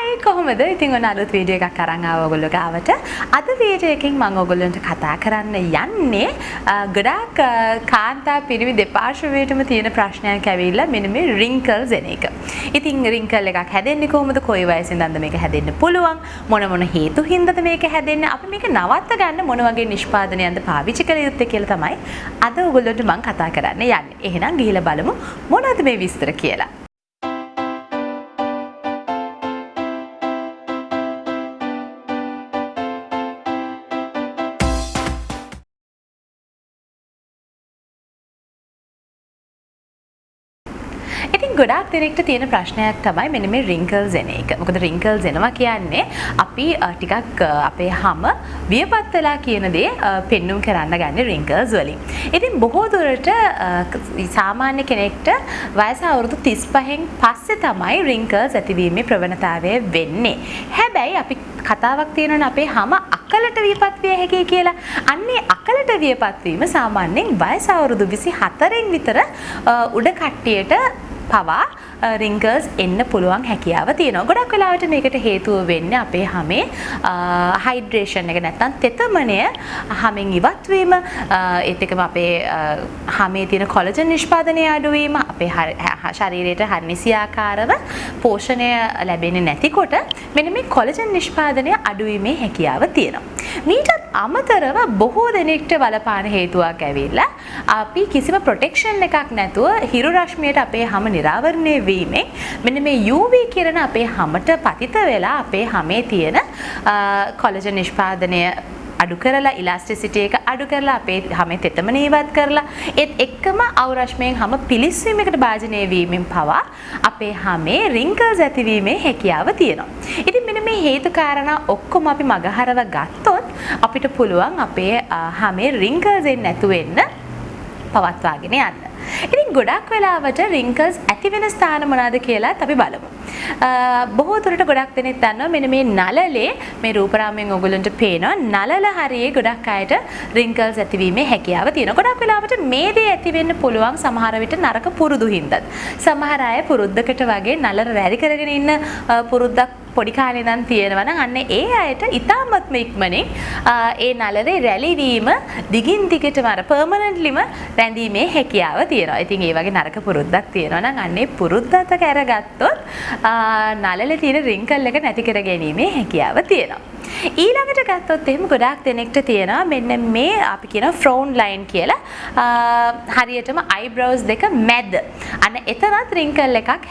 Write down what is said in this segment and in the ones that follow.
Hi කොහොමද? ඉතින් ඔන්න අලුත් වීඩියෝ එකක් අරන් ආවා ඔයගොල්ලෝ ගාවට. අද වීඩියෝ එකෙන් මම ඔයගොල්ලන්ට කතා කරන්න යන්නේ ගොඩාක් කාන්තා පිරිමි දෙපාර්ශ්වයටම තියෙන ප්‍රශ්නයක් ඇවිල්ලා මෙන්න මේ wrinkles එන එක. ඉතින් wrinkle එකක් හැදෙන්නේ කොහොමද? කොයි වයසින්දද මේක හැදෙන්න පුළුවන්? මොන හේතු හින්දාද මේක හැදෙන්නේ? අපි මේක නවත්ත ගන්න මොන වගේ නිෂ්පාදනයක්ද පාවිච්චි කළ යුත්තේ කියලා තමයි අද ඔයගොල්ලන්ට මම කතා කරන්න යන්නේ. එහෙනම් ගිහිල්ලා බලමු මොනවද මේ විස්තර කියලා. ඉතින් ගොඩාක් දෙනෙක්ට තියෙන ප්‍රශ්නයක් තමයි මෙන්න මේ wrinkles එන එක. මොකද wrinkles එනවා කියන්නේ අපි ටිකක් අපේ හැම වියපත් වෙලා කියන දේ පෙන්눔 කරන්න ගන්නේ wrinkles වලින්. ඉතින් බොහෝ දුරට සාමාන්‍ය කෙනෙක්ට වයස අවුරුදු 35න් පස්සේ තමයි wrinkles ඇතිවීමේ ප්‍රවණතාවය වෙන්නේ. හැබැයි අපි කතාවක් තියෙනවනේ අපේ හැම අකලට වියපත් විය හැකියි කියලා. අන්නේ අකලට වියපත් වීම සාමාන්‍යයෙන් වයස අවුරුදු 24න් විතර උඩ කට්ටියට පවා wrinkles එන්න පුළුවන් හැකියාව තියෙනවා. ගොඩක් වෙලාවට මේකට හේතුව වෙන්නේ අපේ හැමේ hydration එක නැත්නම් තෙතමනය හැමෙන් ඉවත් වීම, ඒත් එක්කම අපේ හැමේ තියෙන කොලජන් නිෂ්පාදනය අඩු වීම, අපේ ශරීරයට හරිනිසියාකාරව පෝෂණය ලැබෙන්නේ නැතිකොට මෙන්න මේ කොලජන් නිෂ්පාදනය අඩු වීමේ හැකියාව තියෙනවා. මීටත් අමතරව බොහෝ දෙනෙක්ට බලපාන හේතුවක් ඇවිල්ලා අපි කිසිම ප්‍රොටෙක්ෂන් එකක් නැතුව හිරු රශ්මියට අපේ හැම නිරාවරණය වීමෙන් මෙන්න මේ UV කිරණ අපේ හැමට පතිත වෙලා අපේ හැමේ තියෙන කොලජන් නිෂ්පාදනය අඩු කරලා ඉලාස්ටිසිටි එක අඩු කරලා අපේ හැමේ තෙතමනය ඉවත් කරලා ඒත් එක්කම අවරශ්මයෙන් හැම පිලිස්සීමකට භාජනය වීමෙන් පවා අපේ හැමේ wrinkles ඇතිවීමේ හැකියාව තියෙනවා. ඉතින් මෙන්න මේ හේතු කාරණා ඔක්කොම අපි මගහරව ගත්තොත් අපිට පුළුවන් අපේ හැමේ wrinkles එන්නේ නැතු වෙන්න පවත්වාගෙන යන්න. ඉතින් ගොඩක් වෙලාවට wrinkles ඇති වෙන ස්ථාන මොනවාද කියලාත් අපි බලමු. බොහෝ දුරට ගොඩක් දෙනෙක් දන්නවා මෙන්න මේ නළලේ මේ රූපරාමයෙන් ඔයගොල්ලන්ට පේනවා නළල හරියේ ගොඩක් අයට wrinkles ඇතිවීමේ හැකියාව තියෙනවා. ගොඩක් වෙලාවට මේ දේ ඇති වෙන්න පුළුවන් සමහර විට නරක පුරුදු හින්දාත්. සමහර අය පුරුද්දකට වගේ නළල රැලි කරගෙන ඉන්න පුරුද්දක් පොඩි කාලේ ඉඳන් තියෙනවා නම් අන්න ඒ අයට ඉතාමත්ම ඉක්මනින් ඒ නළලේ රැලි වීම දිගින් දිගටම අර පර්මනන්ට්ලිම රැඳීමේ හැකියාව තියෙනවා. ඉතින් ඒ වගේ නරක පුරුද්දක් තියෙනවා නම් අන්න ඒ පුරුද්දත් කරගත්තොත් නළලේ තියෙන wrinkle එක නැති කර ගැනීමේ හැකියාව තියෙනවා. ඊළඟට ගත්තොත් එහෙම ගොඩාක් දෙනෙක්ට තියෙනවා මෙන්න මේ අපි කියන frown line කියලා හරියටම eyebrows දෙක මැද අන්න එතරම් wrinkle එකක්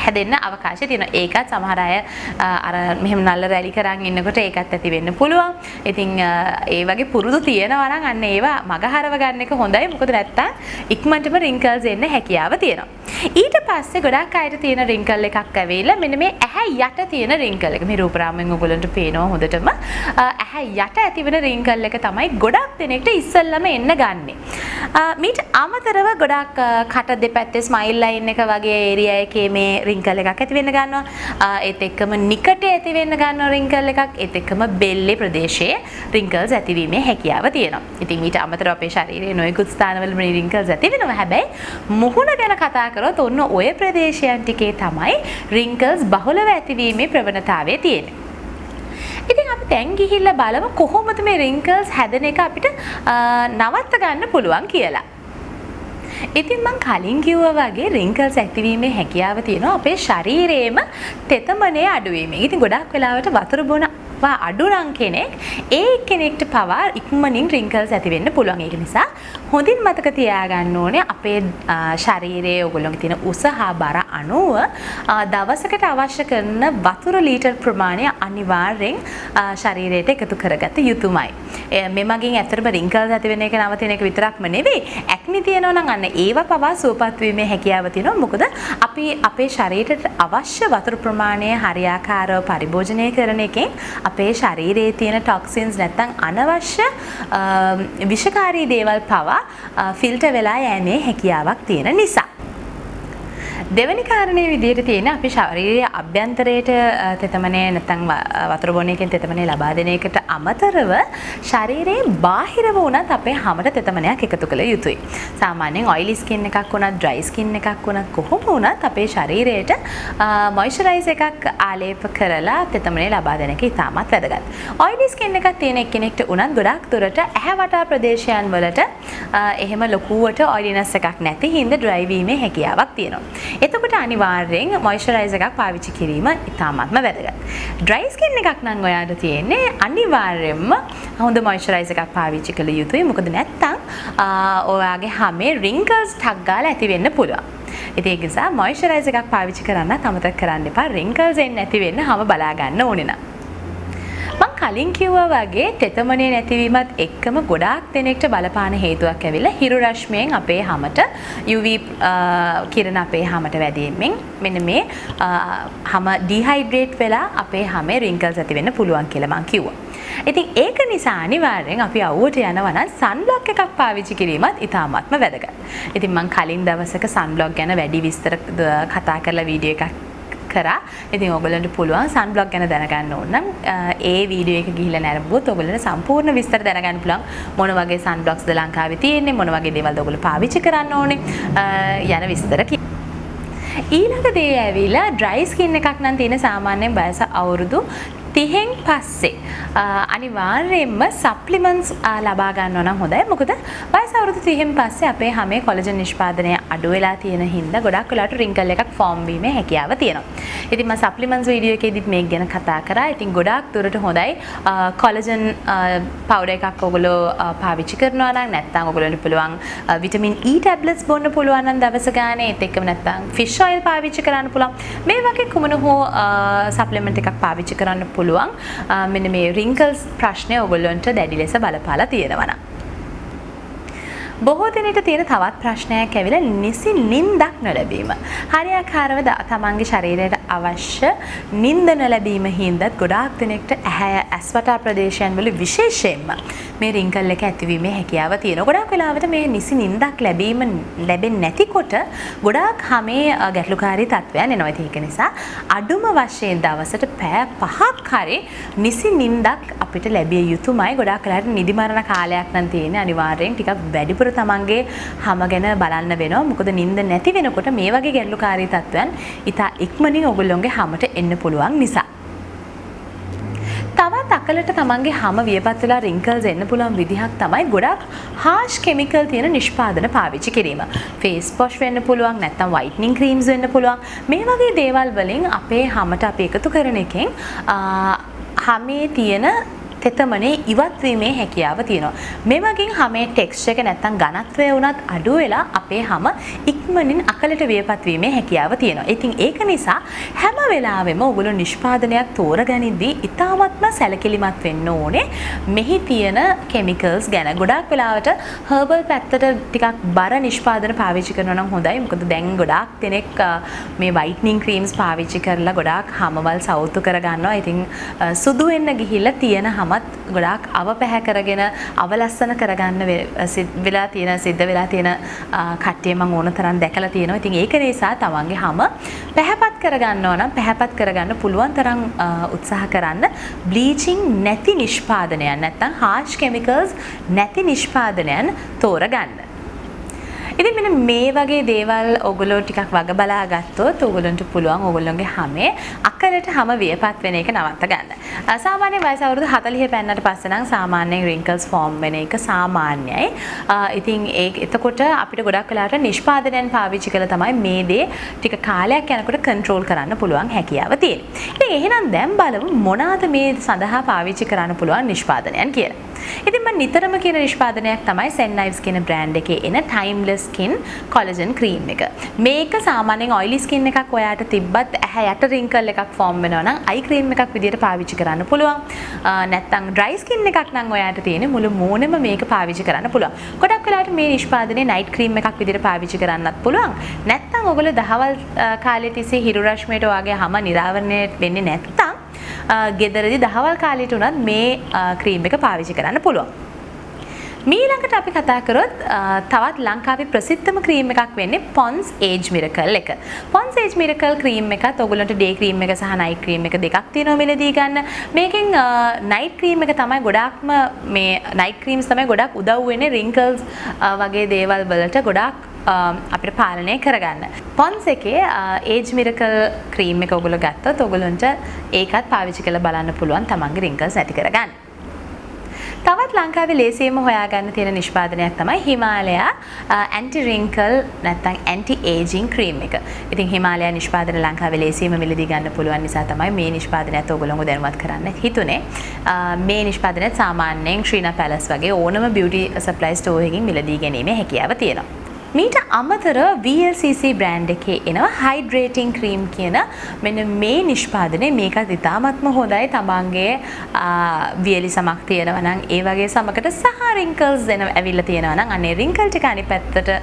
හැදෙන්න අවකාශය තියෙනවා. ඒකත් සමහර අය අර මෙහෙම නල්ල රැලි කරන් ඉන්නකොට ඒකත් ඇති වෙන්න පුළුවන්. ඉතින් ඒ වගේ පුරුදු තියෙනවා නම් අන්න ඒවා මගහරව ගන්න එක හොඳයි. මොකද නැත්තම් ඉක්මනටම wrinkles එන්න හැකියාව තියෙනවා. ඊට පස්සේ ගොඩක් අයට තියෙන wrinkle එකක් ඇවිල්ලා මෙන්න මේ ඇහැ යට තියෙන wrinkle එක. මේ රූපරාමයෙන් ඔයගොල්ලන්ට පේනවා හොඳටම. ඇහැ යට ඇතිවෙන wrinkle එක තමයි ගොඩක් දෙනෙක්ට ඉස්සෙල්ලම එන්න ගන්නෙ. මීට අමතරව ගොඩක් කට දෙපැත්තේ smile line එක වගේ area එකේ මේ wrinkle එකක් ඇති වෙන්න ගන්නවා. ඒත් එක්කම නිකටේ ඇති වෙන්න ගන්නවා wrinkle එකක්. ඒත් එක්කම බෙල්ලේ ප්‍රදේශයේ wrinkles ඇතිවීමේ හැකියාව තියෙනවා. ඉතින් ඊට අමතරව අපේ ශරීරයේ නොයෙකුත් ස්ථානවල මේ wrinkles ඇති වෙනවා. හැබැයි මුහුණ ගැන කතා කරොත් ඔන්න ඔය ප්‍රදේශයන් ටිකේ තමයි wrinkles බහුලව ඇතිවීමේ ප්‍රවණතාවය තියෙන්නේ. ඉතින් අපි දැන් ගිහිල්ලා බලමු කොහොමද මේ wrinkles හැදෙන එක අපිට නවත්ත ගන්න පුළුවන් කියලා. ඉතින් මම කලින් කිව්වා වගේ wrinkles ඇතිවීමේ හැකියාව තියෙනවා අපේ ශරීරයේම තෙතමනය අඩු වීමෙන්. ඉතින් ගොඩක් වෙලාවට වතුර බොන අඩු නම් කෙනෙක් ඒ කෙනෙක්ට පවා ඉක්මනින් wrinkles ඇති වෙන්න පුළුවන්. ඒක නිසා හොඳින් මතක තියාගන්න ඕනේ අපේ ශරීරයේ ඔයගොල්ලෝගේ තියෙන උස හා බර අණුව දවසකට අවශ්‍ය කරන වතුර ලීටර් ප්‍රමාණය අනිවාර්යෙන් ශරීරයට එකතු කරගත යුතුමයි. මෙමගින් ඇත්තටම wrinkles ඇති වෙන එක නවතින එක විතරක්ම නෙවෙයි ඇක්නි තියෙනවා නම් අන්න ඒව පවා සුවපත් වීමේ හැකියාව තියෙනවා. මොකද අපි අපේ ශරීරයට අවශ්‍ය වතුර ප්‍රමාණය හරියාකාරව පරිභෝජනය කරන එකෙන් අපේ ශරීරයේ තියෙන ටොක්සින්ස් නැත්නම් අනවශ්‍ය විෂකාරී දේවල් පවා ෆිල්ටර් වෙලා යෑමේ හැකියාවක් තියෙන නිසා. දෙවෙනි කාරණේ විදිහට තියෙන අපි ශරීරයේ අභ්‍යන්තරයට තෙතමනේ නැත්නම් වතුර බොන එකෙන් තෙතමනේ ලබා දෙන එකට අමතරව ශරීරයේ බාහිරව උනත් අපේ හැමත තෙතමනයක් එකතු කළ යුතුයි. සාමාන්‍යයෙන් ඔයිලි ස්කින් එකක් වුණත් ඩ්‍රයි ස්කින් එකක් වුණත් කොහොම වුණත් අපේ ශරීරයට මොයිස්චරයිස් එකක් ආලේප කරලා තෙතමනේ ලබා දෙන එක ඉතාමත් වැදගත්. ඔයිලි ස්කින් එකක් තියෙන එක්කෙනෙක්ට උනත් ගොඩක් දුරට ඇහැ වටා ප්‍රදේශයන් වලට එහෙම ලොකුවට ඔයිලිනස් එකක් නැති හින්දා ඩ්‍රයි වීමේ හැකියාවක් තියෙනවා. එතකොට අනිවාර්යෙන් මොයිස්චරයිසර් එකක් පාවිච්චි කිරීම ඉතාමත්ම වැදගත්. ඩ්‍රයි ස්කින් එකක් නම් ඔයාලට තියෙන්නේ අනිවාර්යෙන්ම හොඳ මොයිස්චරයිසර් එකක් පාවිච්චි කළ යුතුයි. මොකද නැත්තම් ඔයාගේ හැමේ wrinkles ටක් ගාලා ඇති වෙන්න පුළුවන්. ඉතින් ඒක නිසා මොයිස්චරයිසර් එකක් පාවිච්චි කරන්න අමතක කරන්න එපා. wrinkles එන්නේ නැති වෙන්න හැම බලා ගන්න ඕනේ නම්. මම කලින් කිව්වා වගේ තෙතමනේ නැතිවීමත් එක්කම ගොඩාක් දෙනෙක්ට බලපාන හේතුවක් ඇවිල්ලා හිරු රශ්මියෙන් අපේ හැමත UV කිරණ අපේ හැමත වැදීමෙන් මෙන්න මේ හැම ඩිහයිඩ්‍රේට් වෙලා අපේ හැමේ wrinkles ඇති වෙන්න පුළුවන් කියලා මම කිව්වා. ඉතින් ඒක නිසා අනිවාර්යෙන් අපි අවුවට යනවා නම් සන්බ්ලොක් එකක් පාවිච්චි කිරීමත් ඉතාමත්ම වැදගත්. ඉතින් මම කලින් දවසක සන්බ්ලොක් ගැන වැඩි විස්තර කතා කරලා වීඩියෝ එකක් කරා. ඉතින් ඔයගොල්ලන්ට පුළුවන් සන්බ්ලොක් ගැන දැනගන්න ඕන නම් ඒ වීඩියෝ එක ගිහිල්ලා නැරඹුවොත් ඔයගොල්ලන්ට සම්පූර්ණ විස්තර දැනගන්න පුළුවන් මොන වගේ සන්බ්ලොක්ස්ද ලංකාවේ තියෙන්නේ, මොන වගේ දේවල්ද ඔයගොල්ලෝ පාවිච්චි කරන්න ඕනේ යන විස්තර. ඊළඟ දේ ඇවිල්ලා ඩ්‍රයි ස්කින් එකක් නම් තියෙන සාමාන්‍යයෙන් වයස අවුරුදු 30න් පස්සේ අනිවාර්යයෙන්ම සප්ලිමන්ට්ස් ලබා ගන්නවා නම් හොඳයි. මොකද වයස අවුරුදු 30න් පස්සේ අපේ හැමේ කොලජන් නිෂ්පාදනය අඩු වෙලා තියෙන හින්දා ගොඩක් වෙලාවට රින්කල් එකක් ෆෝම් වීමේ හැකියාව තියෙනවා. ඉතින් මම සප්ලිමන්ට්ස් වීඩියෝ එකේදීත් මේක ගැන කතා කරා. ඉතින් ගොඩක් දුරට හොඳයි කොලජන් පවුඩර් එකක් ඔයගොල්ලෝ පාවිච්චි කරනවා නම් නැත්නම් ඔයගොල්ලන්ට පුළුවන් විටමින් E ටැබ්ලට්ස් බොන්න පුළුවන් නම් දවස ගානේ ඒත් එක්කම නැත්නම් ෆිෂ් ඔයිල් පාවිච්චි කරන්න පුළුවන්. මේ වගේ කුමන හෝ සප්ලිමන්ට් එකක් පාවිච්චි කරන්න පුළුවන්. මෙන්න මේ wrinkles ප්‍රශ්නය ඔයගොල්ලන්ට දැඩි ලෙස බලපාලා තියෙනවා නම්. බොහෝ දෙනෙට තියෙන තවත් ප්‍රශ්නයක් ඇවිල්ලා නිසි නිින්දක් නොලැබීම. හරියාකාරව තමන්ගේ ශරීරයට අවශ්‍ය නිින්ද නොලැබීම හින්දාත් ගොඩාක් දෙනෙක්ට ඇස් වටා ප්‍රදේශයන් වල විශේෂයෙන්ම මේ wrinkle එක ඇතිවීමේ හැකියාව තියෙනවා. ගොඩාක් වෙලාවට මේ නිසි නිින්දක් ලැබෙන්නේ නැතිකොට ගොඩාක් හැමේ ගැටලුකාරී තත්ත්වයන් එනවා. ඒක නිසා අඩුම වශයෙන් දවසට පැය 5ක් හරි නිසි නිින්දක් අපිට ලැබිය යුතුමයි. ගොඩාක් වෙලාවට නිදි මරණ කාලයක් නම් තියෙන්නේ අනිවාර්යෙන් ටිකක් වැඩිපුර තමන්ගේ හැම ගැන බලන්න වෙනවා. මොකද නිින්ද නැති වෙනකොට මේ වගේ ගැටලුකාරී තත්ත්වයන් ඉතා ඉක්මනින් ඔයගොල්ලෝගේ හැමට එන්න පුළුවන් නිසා. තවත් අකලට තමන්ගේ හැම වියපත් වෙලා wrinkles එන්න පුළුවන් විදිහක් තමයි ගොඩක් harsh chemical තියෙන නිෂ්පාදන පාවිච්චි කිරීම. face wash වෙන්න පුළුවන්, නැත්නම් whitening creams වෙන්න පුළුවන්. මේ වගේ දේවල් වලින් අපේ හැමට අපි එකතු කරන එකෙන් හැමේ තියෙන තෙතමනේ ඉවත් වීමේ හැකියාව තියෙනවා. මේ වගේ හැමේ ටෙක්ස්චර් එක නැත්නම් ඝනත්වය වුණත් අඩු වෙලා අපේ හැම ඉක්මනින් අකලට වියපත් වීමේ හැකියාව තියෙනවා. ඉතින් ඒක නිසා හැම වෙලාවෙම ඔයගොල්ලෝ නිෂ්පාදනයක් තෝරගනිද්දී ඉතාමත්ම සැලකිලිමත් වෙන්න ඕනේ. මෙහි තියෙන chemicals ගැන. ගොඩාක් වෙලාවට herbal පැත්තට ටිකක් බර නිෂ්පාදන පාවිච්චි කරනවා නම් හොඳයි. මොකද දැන් ගොඩාක් දෙනෙක් මේ whitening creams පාවිච්චි කරලා ගොඩාක් හැමවල් සවුතු කරගන්නවා. ඉතින් සුදු වෙන්න ගිහිල්ලා තියෙන හැම ගොඩාක් අවපැහැ කරගෙන අවලස්සන කරගන්න වෙලා තියෙන සිද්ධ වෙලා තියෙන කට්ටිය මම ඕන තරම් දැකලා තියෙනවා. ඉතින් ඒක නිසා තමන්ගේ හැම පැහැපත් කරගන්නවා නම් පැහැපත් කරගන්න පුළුවන් තරම් උත්සාහ කරන්න. බ්ලීචිං නැති නිෂ්පාදනයන් නැත්නම් harsh chemicals නැති නිෂ්පාදනයන් තෝරගන්න. ඉතින් මෙන්න මේ වගේ දේවල් ඔයගොල්ලෝ ටිකක් වග බලා ගත්තොත් ඔයගොල්ලන්ට පුළුවන් ඔයගොල්ලෝගේ හැමේ අකලට හැම වියපත් වෙන එක නවත්ත ගන්න. සාමාන්‍ය වයස අවුරුදු 40 පෙන්නට පස්සේ නම් සාමාන්‍යයෙන් wrinkles form වෙන එක සාමාන්‍යයි. ඉතින් එතකොට අපිට ගොඩක් වෙලාවට නිෂ්පාදනයන් පාවිච්චි කරලා තමයි මේ දේ ටික කාලයක් යනකොට control කරන්න පුළුවන් හැකියාව තියෙන්නේ. ඉතින් එහෙනම් දැන් බලමු මොනවාද මේ සඳහා පාවිච්චි කරන්න පුළුවන් නිෂ්පාදනයන් කියලා. ඉතින් මම නිතරම කියන නිෂ්පාදනයක් තමයි Sennives කියන brand එකේ එන timeless skin collagen cream එක. මේක සාමාන්‍යයෙන් oily skin එකක් ඔයාට තිබ්බත් ඇහැ යට wrinkle එකක් form වෙනවා නම් eye cream එකක් විදියට පාවිච්චි කරන්න පුළුවන්. නැත්නම් dry skin එකක් නම් ඔයාට තියෙන්නේ මුළු මූණෙම මේක පාවිච්චි කරන්න පුළුවන්. ගොඩක් වෙලාවට මේ නිෂ්පාදනයේ night cream එකක් විදියට පාවිච්චි කරන්නත් පුළුවන්. නැත්නම් ඔයගොල්ලෝ දහවල් කාලේ තිස්සේ හිරු රශ්මියට ඔයාගේ හැම නිරාවරණය වෙන්නේ නැත්නම් ගෙදරදී දහවල් කාලයට උනත් මේ ක්‍රීම් එක පාවිච්චි කරන්න පුළුවන්. මීළඟට අපි කතා කරොත් තවත් ලංකාවේ ප්‍රසිද්ධම ක්‍රීම් එකක් වෙන්නේ Pond's Age Miracle එක. Pond's Age Miracle ක්‍රීම් එකත් ඔයගොල්ලන්ට ඩේ ක්‍රීම් එක සහ නයිට් ක්‍රීම් එක දෙකක් තියෙනවා මිලදී ගන්න. මේකෙන් නයිට් ක්‍රීම් එක තමයි ගොඩාක්ම මේ නයිට් ක්‍රීම්ස් තමයි ගොඩක් උදව් වෙන්නේ wrinkles වගේ දේවල් වලට ගොඩාක් අපිට පාලනය කරගන්න. Pond's එකේ Age Miracle ක්‍රීම් එක ඔයගොල්ලෝ ගත්තොත් ඔයගොල්ලන්ට ඒකත් පාවිච්චි කරලා බලන්න පුළුවන් තමන්ගේ wrinkles නැති කරගන්න. තවත් ලංකාවේ ලේසියෙන්ම හොයාගන්න තියෙන නිෂ්පාදනයක් තමයි හිමාලයා ඇන්ටි රින්කල් නැත්නම් ඇන්ටි ඒජින් ක්‍රීම් එක. ඉතින් හිමාලයා නිෂ්පාදන ලංකාවේ ලේසියෙන්ම මිලදී ගන්න පුළුවන් නිසා තමයි මේ නිෂ්පාදනයත් ඔයගොල්ලෝ දැනුවත් කරන්න හිතුනේ. මේ නිෂ්පාදනයත් සාමාන්‍යයෙන් ශ්‍රීනා පැලස් වගේ ඕනම බියුටි සප්ලයි ස්ටෝර් එකකින් මිලදී ගැනීමේ හැකියාව තියෙනවා. මීට අමතරව VLCC බ්‍රෑන්ඩ් එකේ එනවා හයිඩ්‍රේටිං ක්‍රීම් කියන මෙන්න මේ නිෂ්පාදනය. මේකත් ඉතාමත්ම හොඳයි තමන්ගේ වියලි සමක් තියෙනවා නම් ඒ වගේ සමකට සහ රින්කල්ස් දෙන ඇවිල්ලා තියෙනවා නම් අනේ රින්කල් ටික අනිත් පැත්තට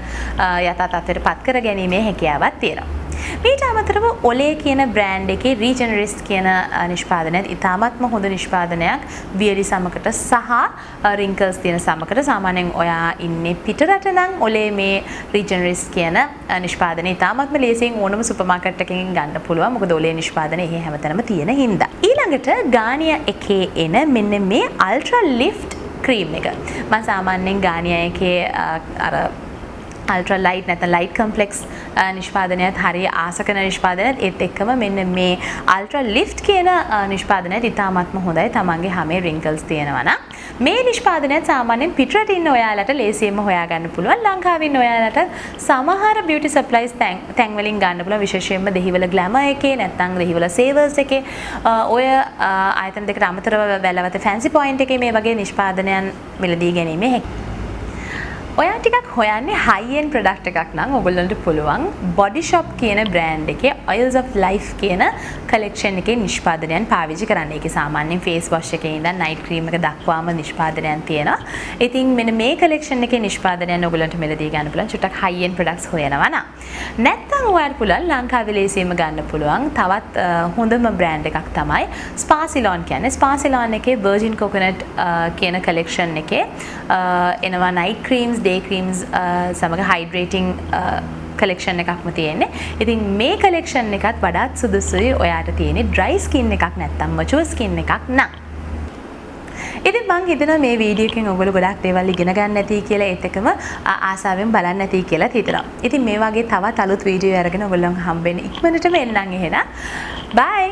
යථා තත්ත්වයට පත් කර ගැනීමේ හැකියාවක් තියෙනවා. මීට අමතරව ඔලේ කියන බ්‍රෑන්ඩ් එකේ රීජනරිස්ට් කියන නිෂ්පාදනයත් ඉතාමත්ම හොඳ නිෂ්පාදනයක් වියලි සමකට සහ රින්කල්ස් තියෙන සමකට. සාමාන්‍යයෙන් ඔයා ඉන්නේ පිටරට නම් ඔලේ මේ රීජනරිස්ට් කියන නිෂ්පාදනය ඉතාමත්ම ලේසියෙන් ඕනම සුපර් මාකට් එකකින් ගන්න පුළුවන්. මොකද ඔලේ නිෂ්පාදනය එහෙ හැමතැනම තියෙන හින්දා. ඊළඟට ගානියා එකේ එන මෙන්න මේ අල්ට්‍රා ලිෆ්ට් ක්‍රීම් එක. මම සාමාන්‍යයෙන් ගානියා එකේ අර අල්ට්‍රා ලයිට් නැත්නම් ලයිට් කම්ප්ලෙක්ස් නිෂ්පාදනයත් හරිය ආස කරන නිෂ්පාදනයත් ඒත් එක්කම මෙන්න මේ අල්ට්‍රා ලිෆ්ට් කියන නිෂ්පාදනයත් ඉතාමත්ම හොඳයි තමන්ගේ හැමේ රින්කල්ස් තියෙනවා නම්. මේ නිෂ්පාදනයත් සාමාන්‍යයෙන් පිටරට ඉන්න ඔයාලට ලේසියෙන්ම හොයාගන්න පුළුවන්. ලංකාවේ ඉන්න ඔයාලට සමහර බියුටි සප්ලයිස් තැන් වලින් ගන්න පුළුවන්. විශේෂයෙන්ම දෙහිවල ග්ලැමර් එකේ නැත්නම් දෙහිවල සේවර්ස් එකේ ඔය ආයතන දෙකට අමතරව වැලවත ෆැන්සි පොයින්ට් එකේ මේ වගේ නිෂ්පාදනයන් මිලදී ගැනීමේ හැකියාව. ඔයා ටිකක් හොයන්නේ high end product එකක් නම් ඔයගොල්ලන්ට පුළුවන් Body Shop කියන බ්‍රෑන්ඩ් එකේ Oils of Life කියන collection එකේ නිෂ්පාදනයන් පාවිච්චි කරන්න. ඒකේ සාමාන්‍යයෙන් face wash එකේ ඉඳන් night cream එක දක්වාම නිෂ්පාදනයන් තියෙනවා. ඉතින් මෙන්න මේ collection එකේ නිෂ්පාදනයන් ඔයගොල්ලන්ට මෙලදී ගන්න පුළුවන්. චුට්ටක් high end products හොයනවා නම්. නැත්නම් ඔයාලට පුළුවන් ලංකාවේ ලේසියෙන්ම ගන්න පුළුවන් තවත් හොඳම බ්‍රෑන්ඩ් එකක් තමයි Spa Salon කියන්නේ. Spa Salon එකේ Virgin Coconut කියන collection එකේ එනවා night creams day creams සමග hydrating collection එකක්ම තියෙන්නේ. ඉතින් මේ collection එකත් වඩාත් සුදුසුයි ඔයාට තියෙන්නේ dry skin එකක් නැත්නම් mature skin එකක් නම්. ඉතින් මම හිතනවා මේ වීඩියෝ එකෙන් ඔයගොල්ලෝ ගොඩක් දේවල් ඉගෙන ගන්න ඇති කියලා ඒත් එකම ආසාවෙන් බලන්න ඇති කියලා හිතනවා. ඉතින් මේ වගේ තවත් අලුත් වීඩියෝ අරගෙන ඔයගොල්ලෝ හම්බෙන්න ඉක්මනටම එන්නම් එහෙනම්. bye.